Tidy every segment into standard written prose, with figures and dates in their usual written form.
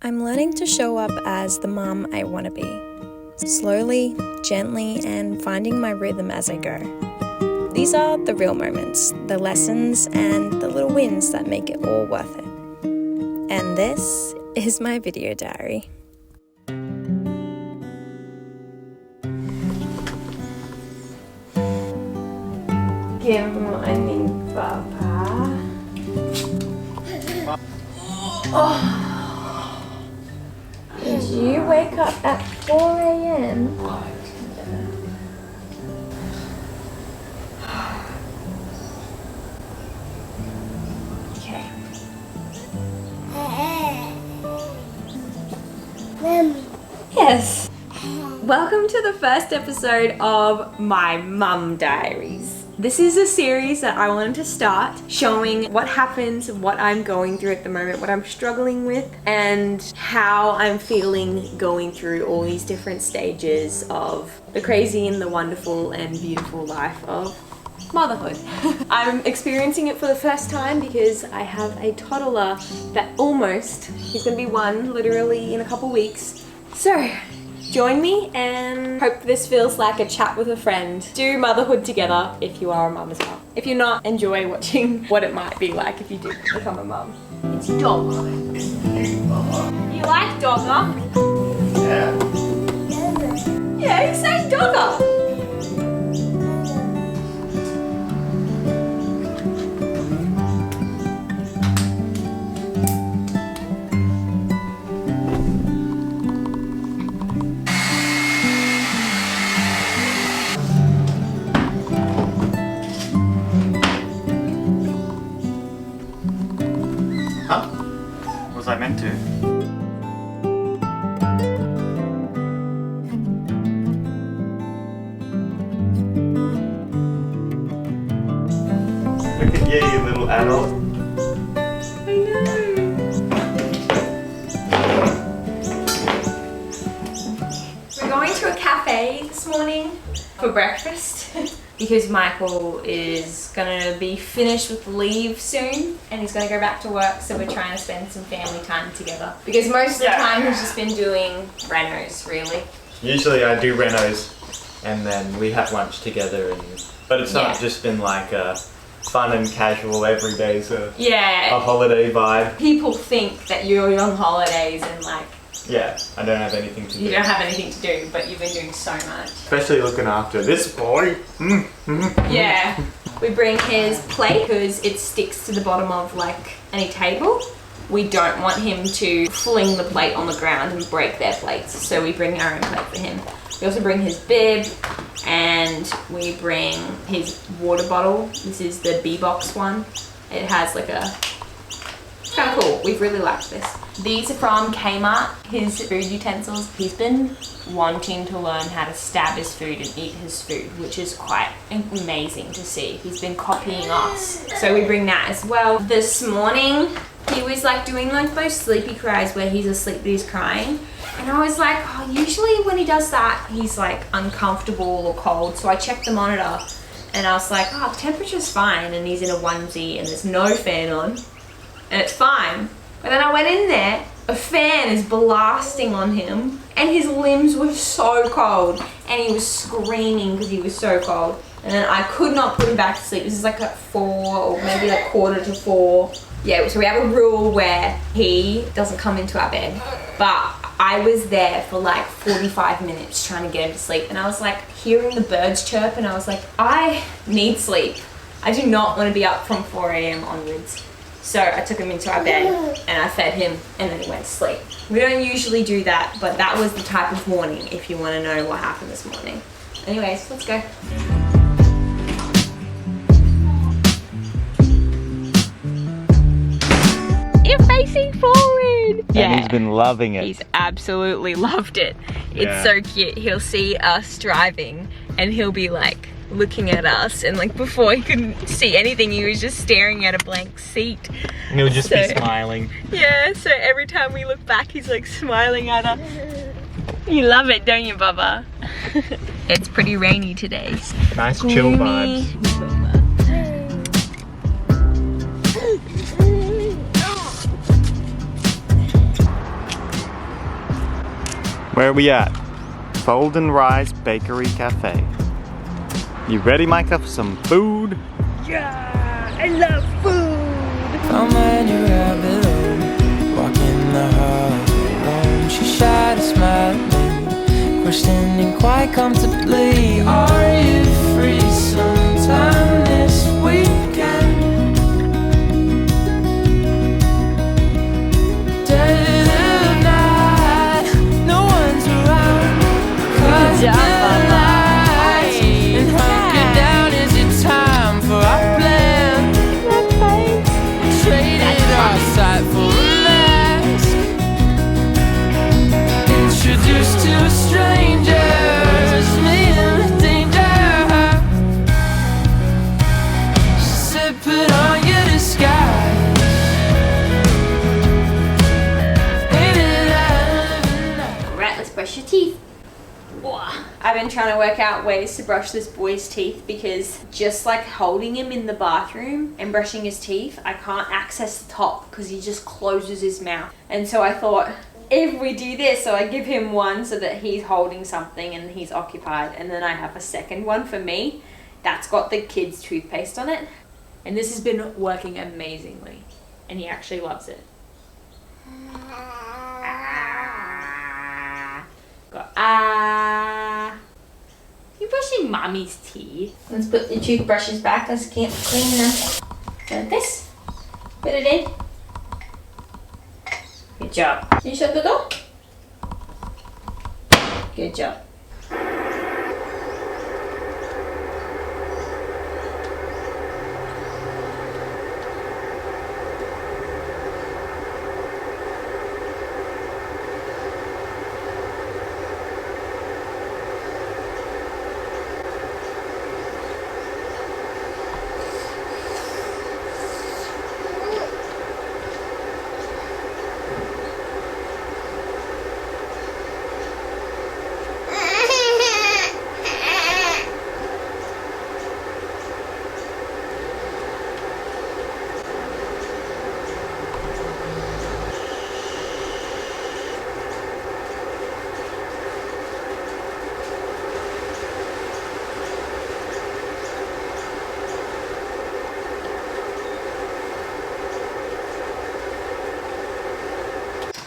I'm learning to show up as the mum I want to be. Slowly, gently, and finding my rhythm as I go. These are the real moments, the lessons, and the little wins that make it all worth it. And this is my video diary. Good morning, Papa. Oh. Did you wake up at 4 a.m? Okay. Yes. Welcome to the first episode of my Mum Diaries. This is a series that I wanted to start showing what happens, what I'm going through at the moment, what I'm struggling with, and how I'm feeling going through all these different stages of the crazy and the wonderful and beautiful life of motherhood. I'm experiencing it for the first time because I have a toddler that he's gonna be one literally in a couple weeks. So join me and hope this feels like a chat with a friend. Do motherhood together if you are a mum as well. If you're not, enjoy watching what it might be like if you do become a mum. It's Dogger. You like Dogger? Yeah. Yeah, you say Dogger. I meant to. Look at you little adult. I know. We're going to a cafe this morning for breakfast because Michael is gonna be finished with leave soon and he's gonna go back to work, so we're trying to spend some family time together because most of the time he's just been doing renos, really. Usually I do renos and then we have lunch together, but it's not just been like a fun and casual everyday sort of a holiday vibe. People think that you're on holidays and I don't have anything to do. You don't have anything to do, but you've been doing so much. Especially looking after this boy. Yeah. We bring his plate because it sticks to the bottom of any table. We don't want him to fling the plate on the ground and break their plates, so we bring our own plate for him. We also bring his bib and we bring his water bottle. This is the B-Box one. It has it's kind of cool. We've really liked this. These are from Kmart, his food utensils. He's been wanting to learn how to stab his food and eat his food, which is quite amazing to see. He's been copying us. So we bring that as well. This morning, he was doing those sleepy cries where he's asleep but he's crying. And I was like, usually when he does that, he's uncomfortable or cold. So I checked the monitor and I was like, the temperature's fine. And he's in a onesie and there's no fan on. And it's fine. But then I went in there, a fan is blasting on him and his limbs were so cold and he was screaming because he was so cold. And then I could not put him back to sleep. This is at 4 or maybe quarter to 4. Yeah, so we have a rule where he doesn't come into our bed. But I was there for 45 minutes trying to get him to sleep. And I was hearing the birds chirp and I was like, I need sleep. I do not want to be up from 4 a.m. onwards. So I took him into our bed and I fed him and then he went to sleep. We don't usually do that, but that was the type of morning if you want to know what happened this morning. Anyways, let's go. You're facing forward! And he's been loving it. He's absolutely loved it. It's so cute. He'll see us driving and he'll be looking at us, and before he couldn't see anything, he was just staring at a blank seat. And he'll just be smiling. Yeah, so every time we look back, he's smiling at us. You love it, don't you, Bubba? It's pretty rainy today. Nice chill vibes. Where are we at? Fold and Rise Bakery Cafe. You ready, Micah, for some food? Yeah, I love food. Found my new rabbit hole, walking the hall. She shy to smile at me, questioning quite comfortably. Are you free sometime this weekend? Dead of night, no one's around. Cut the lights and hunker down. Is it time for our plan? Traded our sight for a mask. Introduced to strangers, me in danger. She said, put on your disguise. Right, let's brush your teeth. I've been trying to work out ways to brush this boy's teeth because just like holding him in the bathroom and brushing his teeth, I can't access the top because he just closes his mouth. And so I thought, if we do this, so I give him one so that he's holding something and he's occupied, and then I have a second one for me that's got the kids' toothpaste on it. And this has been working amazingly, and he actually loves it. You're brushing mommy's teeth. Let's put the toothbrushes back because I can't clean them. Like this. Put it in. Good job. Can you shut the door? Good job.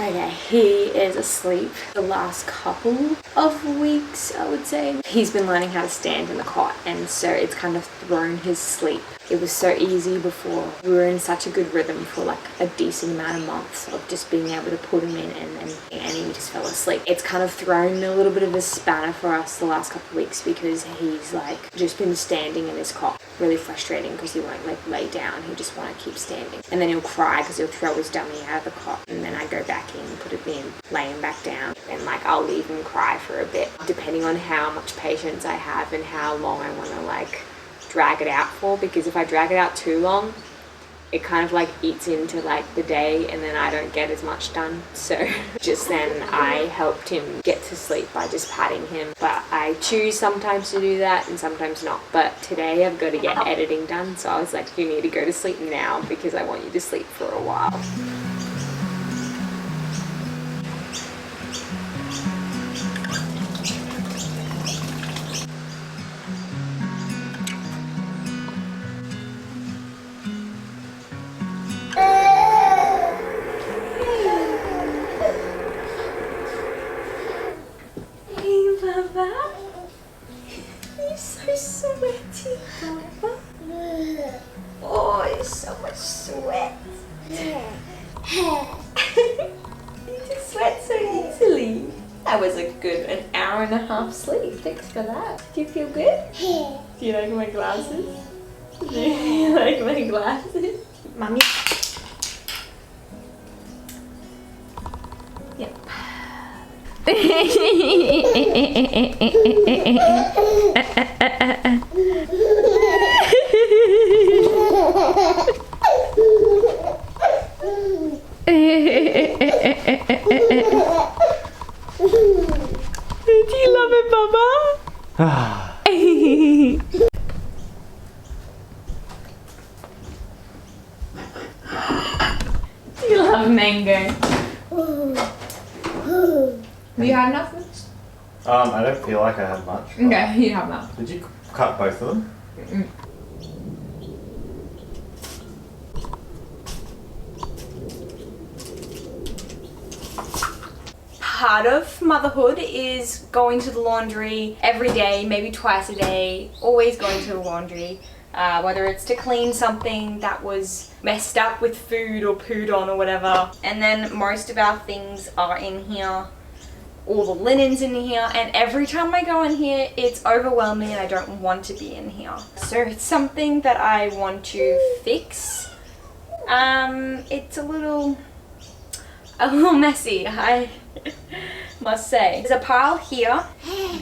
Okay, he is asleep the last couple of weeks, I would say. He's been learning how to stand in the cot, and so it's kind of thrown his sleep. It was so easy before. We were in such a good rhythm for like a decent amount of months of just being able to put him in and he just fell asleep. It's kind of thrown a little bit of a spanner for us the last couple of weeks because he's like just been standing in his cot. Really frustrating because he won't like lay down. He just want to keep standing. And then he'll cry because he'll throw his dummy out of the cot. And then I go back in, put him in, lay him back down. And like I'll leave him cry for a bit depending on how much patience I have and how long I want to like drag it out for, because if I drag it out too long it kind of like eats into like the day and then I don't get as much done. So just then I helped him get to sleep by just patting him, but I choose sometimes to do that and sometimes not. But today I've got to get editing done, so I was like, you need to go to sleep now because I want you to sleep for a while. Oh, it's so much sweat. You just sweat so easily. That was a good an hour and a half sleep. Thanks for that. Do you feel good? Do you like my glasses? Do you like my glasses? Mommy? Yep. Do you love it, Baba? Do you love mango? Have you had enough? I don't feel like I had much. Okay, you have enough. Did you cut both of them? Mm-mm. Part of motherhood is going to the laundry every day, maybe twice a day, always going to the laundry. Whether it's to clean something that was messed up with food or pooed on or whatever. And then most of our things are in here. All the linen's in here, and every time I go in here it's overwhelming and I don't want to be in here. So it's something that I want to fix. It's a little messy, I must say. There's a pile here.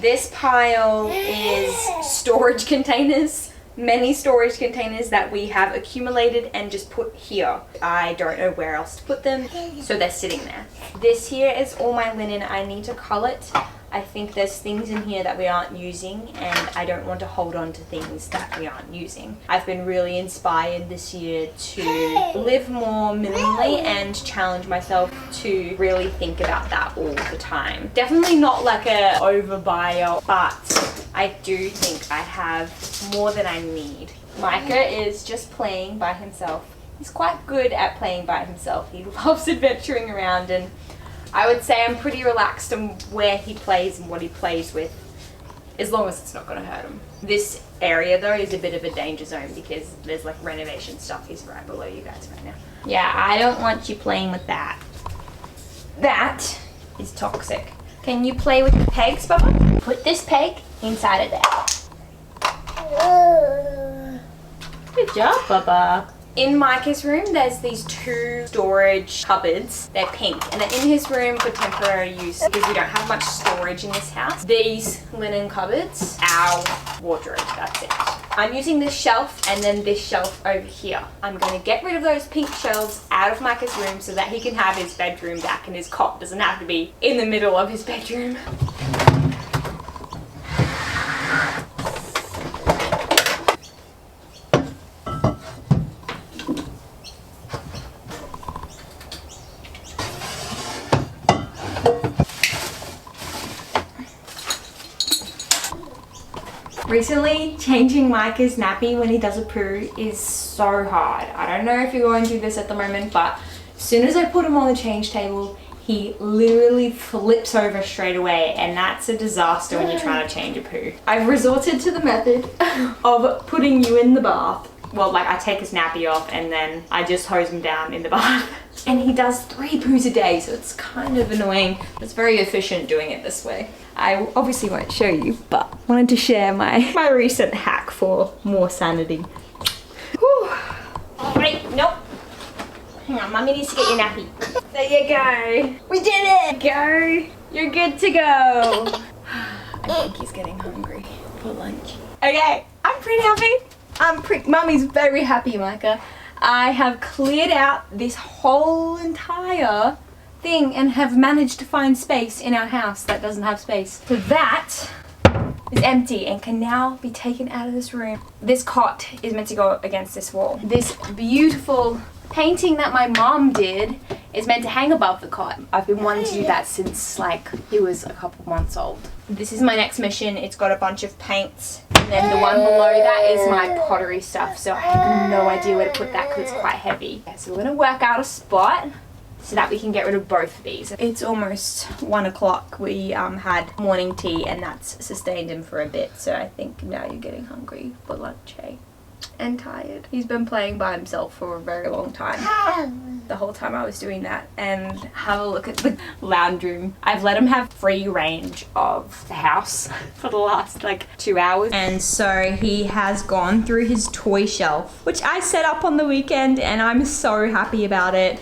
This pile is storage containers. Many storage containers that we have accumulated and just put here. I don't know where else to put them, so they're sitting there. This here is all my linen. I need to cull it. I think there's things in here that we aren't using, and I don't want to hold on to things that we aren't using. I've been really inspired this year to live more minimally and challenge myself to really think about that all the time. Definitely not like a overbuyer, but I do think I have more than I need. Micah is just playing by himself. He's quite good at playing by himself. He loves adventuring around, and I would say I'm pretty relaxed on where he plays and what he plays with, as long as it's not going to hurt him. This area though is a bit of a danger zone because there's like renovation stuff. He's right below you guys right now. Yeah, I don't want you playing with that. That is toxic. Can you play with the pegs, Bubba? Put this peg inside of there. Good job, Bubba. In Micah's room, there's these two storage cupboards. They're pink, and they're in his room for temporary use because we don't have much storage in this house. These linen cupboards, our wardrobe, that's it. I'm using this shelf and then this shelf over here. I'm going to get rid of those pink shelves out of Micah's room so that he can have his bedroom back and his cot doesn't have to be in the middle of his bedroom. Recently, changing Micah's nappy when he does a poo is so hard. I don't know if you're going through this at the moment, but as soon as I put him on the change table, he literally flips over straight away, and that's a disaster when you're trying to change a poo. I've resorted to the method of putting you in the bath. Well, like I take his nappy off and then I just hose him down in the bath. And he does 3 poos a day, so it's kind of annoying. It's very efficient doing it this way. I obviously won't show you, but wanted to share my recent hack for more sanity. Whew. Wait, nope. Hang on, Mummy needs to get your nappy. There you go. We did it! Go. You're good to go. I think he's getting hungry for lunch. Okay, I'm pretty happy. Mummy's very happy, Micah. I have cleared out this whole entire thing and have managed to find space in our house that doesn't have space. So that is empty and can now be taken out of this room. This cot is meant to go against this wall. This beautiful painting that my mom did is meant to hang above the cot. I've been wanting to do that since like he was a couple months old. This is my next mission. It's got a bunch of paints. And then the one below that is my pottery stuff. So I have no idea where to put that because it's quite heavy. Okay, so we're gonna work out a spot so that we can get rid of both of these. It's almost 1 o'clock. We had morning tea and that's sustained him for a bit. So I think now you're getting hungry for lunch, eh? And tired. He's been playing by himself for a very long time. The whole time I was doing that. And have a look at the lounge room. I've let him have free range of the house for the last like 2 hours. And so he has gone through his toy shelf, which I set up on the weekend, and I'm so happy about it.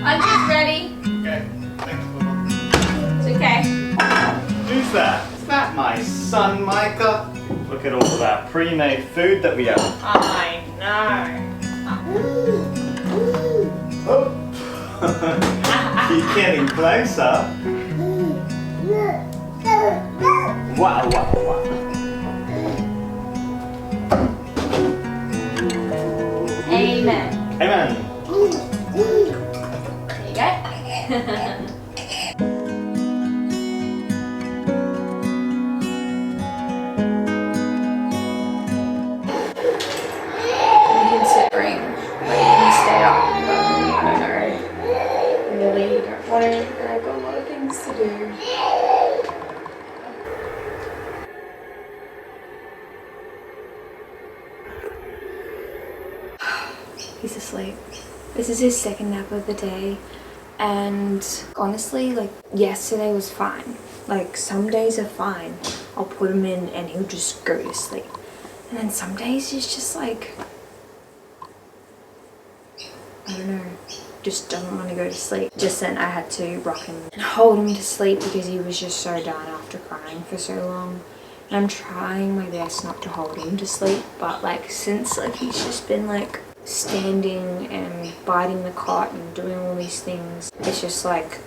Lunch is ready. Okay, thanks, Bubba. It's okay. Who's that? Is that my son, Micah? Look at all of that pre-made food that we have. I know. Oh. You're getting closer. Wow, wow, wow. He's asleep. This is his second nap of the day, and honestly, like, yesterday was fine. Like, some days are fine. I'll put him in and he'll just go to sleep. And then some days he's just like, I don't know, just doesn't want to go to sleep. Just then I had to rock him and hold him to sleep because he was just so done after crying for so long. And I'm trying my best not to hold him to sleep, but like since like he's just been like standing and biting the cot and doing all these things, it's just like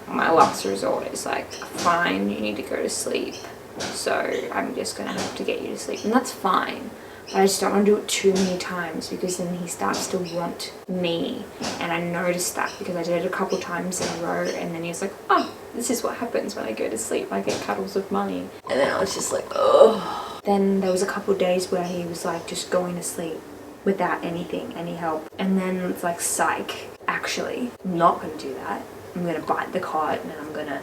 my last resort is like, fine, you need to go to sleep. So I'm just gonna have to get you to sleep, and that's fine. But I just don't want to do it too many times because then he starts to want me. And I noticed that because I did it a couple times in a row, and then he was like, oh, this is what happens when I go to sleep. I get cuddles of mommy. And then I was just like, oh. Then there was a couple days where he was like just going to sleep without anything, any help. And then it's like, psych, actually, I'm not going to do that. I'm going to bite the cot and I'm going to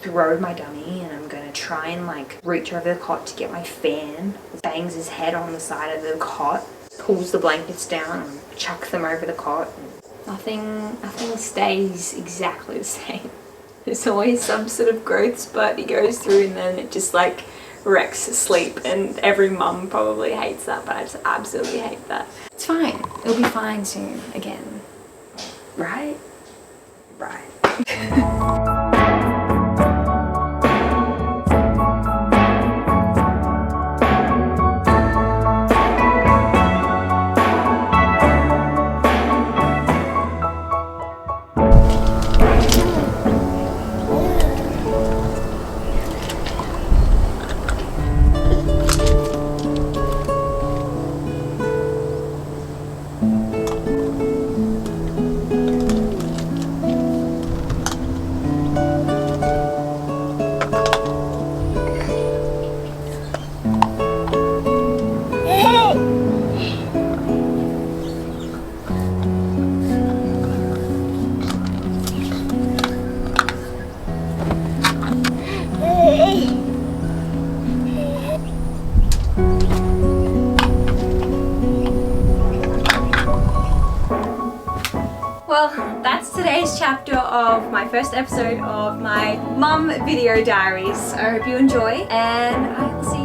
throw my dummy, and I'm gonna try and like reach over the cot to get my fan. Bangs his head on the side of the cot, pulls the blankets down and chucks them over the cot. And nothing stays exactly the same. There's always some sort of growth spurt he goes through, and then it just like wrecks sleep. And every mum probably hates that, but I just absolutely hate that. It's fine. It'll be fine soon again. Right? Right. Well, that's today's chapter of my first episode of my Mum Video Diaries. I hope you enjoy, and I will see you